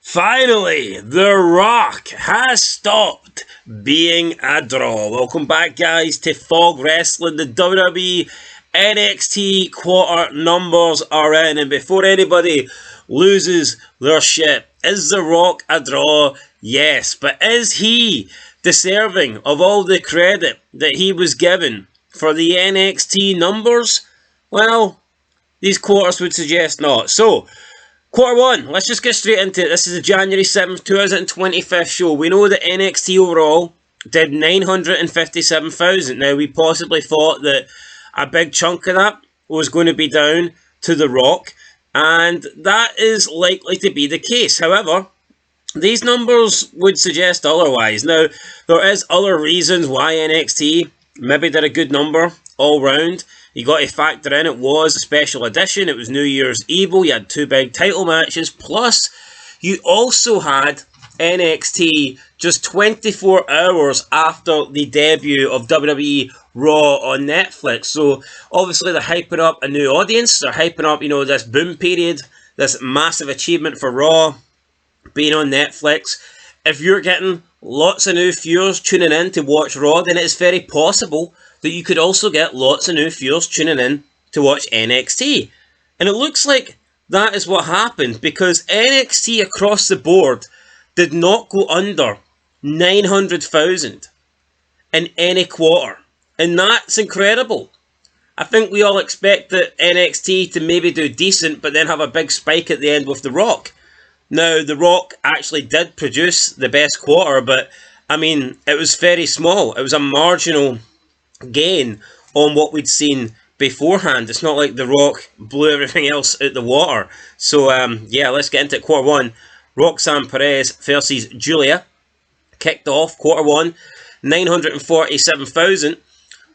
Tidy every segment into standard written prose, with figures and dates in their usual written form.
Finally, The Rock has stopped being a draw. Welcome back, guys, to Fog Wrestling. The WWE NXT quarter numbers are in, and before anybody loses their shit, is The Rock a draw? Yes, but is he deserving of all the credit that he was given for the NXT numbers? Well, these quarters would suggest not. So, Quarter 1, let's just get straight into it. This is the January 7th, 2025 show. We know that NXT overall did 957,000. Now, we possibly thought that a big chunk of that was going to be down to The Rock, and that is likely to be the case. However, these numbers would suggest otherwise. Now, there is other reasons why NXT maybe did a good number all round. You got to factor in it was a special edition. It was New Year's Evil. You had two big title matches. Plus, you also had NXT just 24 hours after the debut of WWE Raw on Netflix. So, obviously, they're hyping up a new audience. They're hyping up, this boom period, this massive achievement for Raw being on Netflix. If you're getting lots of new viewers tuning in to watch Raw, then it's very possible that you could also get lots of new viewers tuning in to watch NXT. And it looks like that is what happened, because NXT across the board did not go under 900,000 in any quarter. And that's incredible. I think we all expect that NXT to maybe do decent, but then have a big spike at the end with The Rock. Now, The Rock actually did produce the best quarter, but, it was very small. It was a marginal gain on what we'd seen beforehand. It's not like The Rock blew everything else out the water. So, let's get into it. Quarter 1, Roxanne Perez versus Julia. Kicked off Quarter 1, 947,000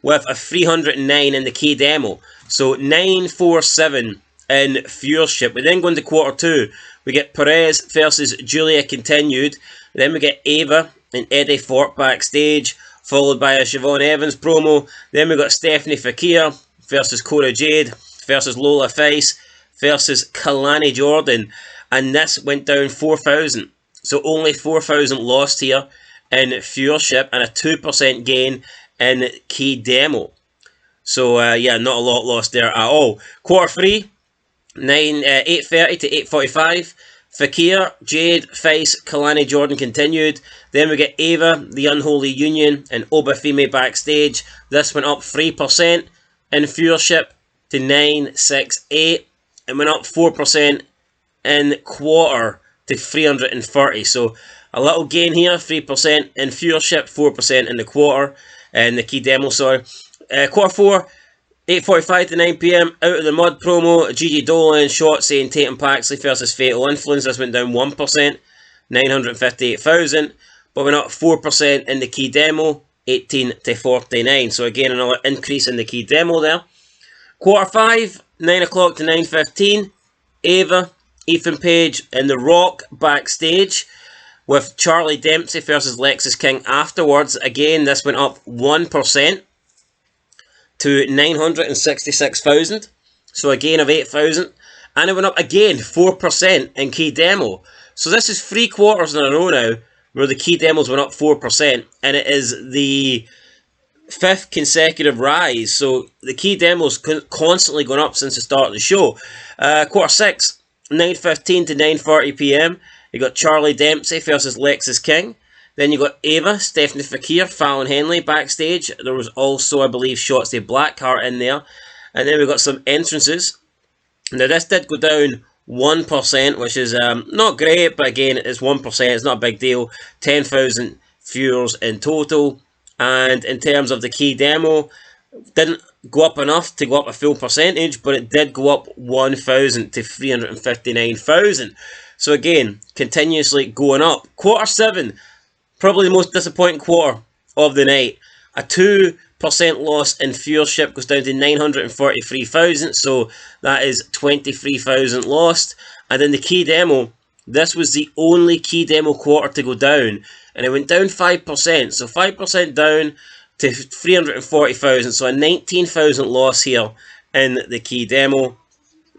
with a 309 in the key demo. So, 947 in viewership. We then go into Quarter 2. We get Perez versus Julia continued. Then we get Ava and Eddie Fort backstage, followed by a Siobhan Evans promo. Then we got Stephanie Fakir versus Cora Jade versus Lola Face versus Kalani Jordan. And this went down 4,000. So only 4,000 lost here in viewership and a 2% gain in key demo. So, not a lot lost there at all. Quarter 3, 8:30 to 8:45. Fakir, Jade, Face, Kalani Jordan continued. Then we get Ava, the Unholy Union, and Obafemi backstage. This went up 3% in viewership to 968. It went up 4% in quarter to 330. So a little gain here, 3% in viewership, 4% in the quarter, and the key demo, sorry. Quarter 4, 8:45 to 9 PM, Out of the Mud promo, Gigi Dolan, Shotzi and Tatum Paxley versus Fatal Influence. This went down 1%, 958,000, but went up 4% in the key demo, 18 to 49. So again, another increase in the key demo there. Quarter 5, 9 o'clock to 9:15, Ava, Ethan Page and The Rock backstage with Charlie Dempsey versus Lexis King afterwards. Again, this went up 1%. to 966,000, so a gain of 8,000, and it went up again 4% in key demo. So this is 3 quarters in a row now where the key demos went up 4%, and it is the 5th consecutive rise. So the key demos constantly going up since the start of the show. Quarter 6, 9:15 to 9:40 PM. You got Charlie Dempsey versus Lexis King. Then you got Ava, Stephanie Fakir, Fallon Henley backstage. There was also, I believe, Shotzi Blackheart in there. And then we got some entrances. Now this did go down 1%, which is not great, but again, it's 1%. It's not a big deal. 10,000 viewers in total. And in terms of the key demo, didn't go up enough to go up a full percentage, but it did go up 1,000 to 359,000. So again, continuously going up. Quarter 7. Probably the most disappointing quarter of the night. A 2% loss in viewership goes down to 943,000, so that is 23,000 lost. And then the key demo, this was the only key demo quarter to go down, and it went down 5%, so 5% down to 340,000, so a 19,000 loss here in the key demo.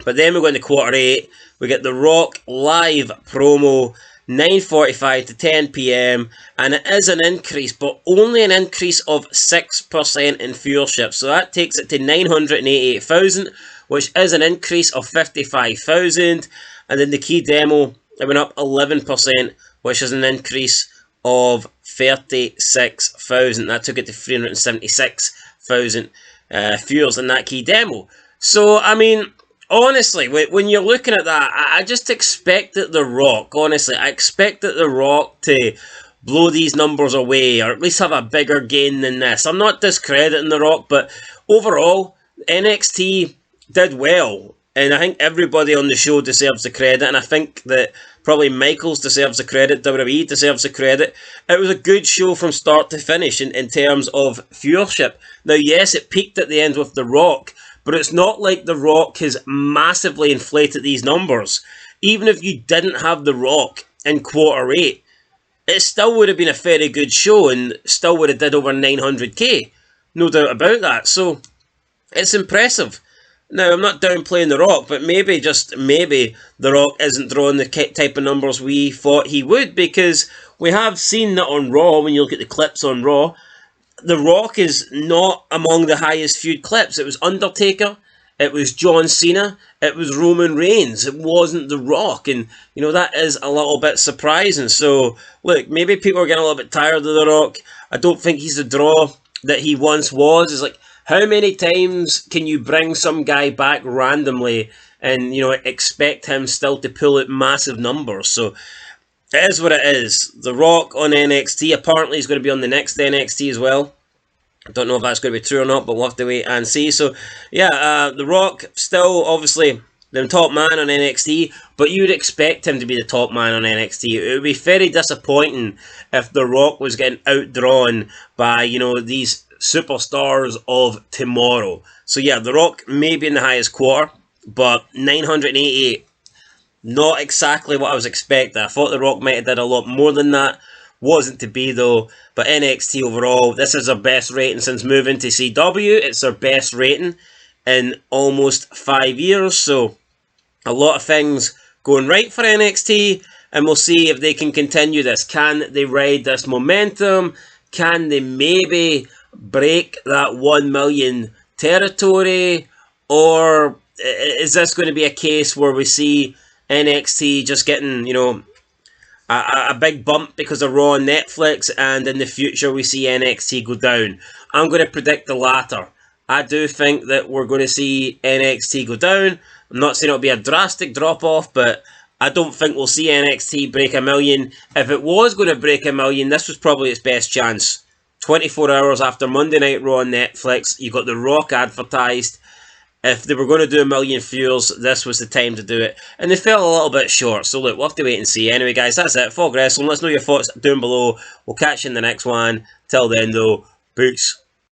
But then we go into quarter 8, we get The Rock live promo, 9:45 to 10 p.m. and it is an increase, but only an increase of 6% in viewership. So that takes it to 988,000, which is an increase of 55,000. And then the key demo, it went up 11%, which is an increase of 36,000. That took it to 376,000 viewers in that key demo. So, I mean, honestly, when you're looking at that, I just expected The Rock, honestly, I expected The Rock to blow these numbers away, or at least have a bigger gain than this. I'm not discrediting The Rock, but overall, NXT did well. And I think everybody on the show deserves the credit, and I think that probably Michaels deserves the credit, WWE deserves the credit. It was a good show from start to finish in terms of viewership. Now, yes, it peaked at the end with The Rock, but it's not like The Rock has massively inflated these numbers. Even if you didn't have The Rock in quarter 8, it still would have been a very good show and still would have did over 900k. No doubt about that. So, it's impressive. Now, I'm not downplaying The Rock, but maybe, just maybe, The Rock isn't drawing the type of numbers we thought he would, because we have seen that on Raw, when you look at the clips on Raw, The Rock is not among the highest viewed clips. It was Undertaker, it was John Cena, it was Roman Reigns. It wasn't The Rock, and, you know, that is a little bit surprising. So, look, maybe people are getting a little bit tired of The Rock. I don't think he's the draw that he once was. It's like, how many times can you bring some guy back randomly and, you know, expect him still to pull out massive numbers? So, it is what it is. The Rock on NXT. Apparently, he's going to be on the next NXT as well. I don't know if that's going to be true or not, but we'll have to wait and see. So, yeah, The Rock, still, obviously, the top man on NXT, but you would expect him to be the top man on NXT. It would be very disappointing if The Rock was getting outdrawn by, you know, these superstars of tomorrow. So yeah, The Rock may be in the highest quarter, but 988, not exactly what I was expecting. I thought The Rock might have did a lot more than that. Wasn't to be though. But NXT overall, this is their best rating since moving to CW. It's their best rating in almost 5 years. So a lot of things going right for NXT, and we'll see if they can continue this. Can they ride this momentum? Can they maybe break that 1 million territory, or is this going to be a case where we see NXT just getting, you know, a big bump because of Raw on Netflix, and in the future we see NXT go down? I'm going to predict the latter. I do think that we're going to see NXT go down. I'm not saying it'll be a drastic drop off, but I don't think we'll see NXT break 1 million. If it was going to break 1 million, this was probably its best chance. 24 hours after Monday Night Raw on Netflix, you got The Rock advertised. If they were going to do 1 million viewers, this was the time to do it. And they fell a little bit short. So look, we'll have to wait and see. Anyway, guys, that's it. Fog Wrestling. Let us know your thoughts down below. We'll catch you in the next one. Till then, though, peace.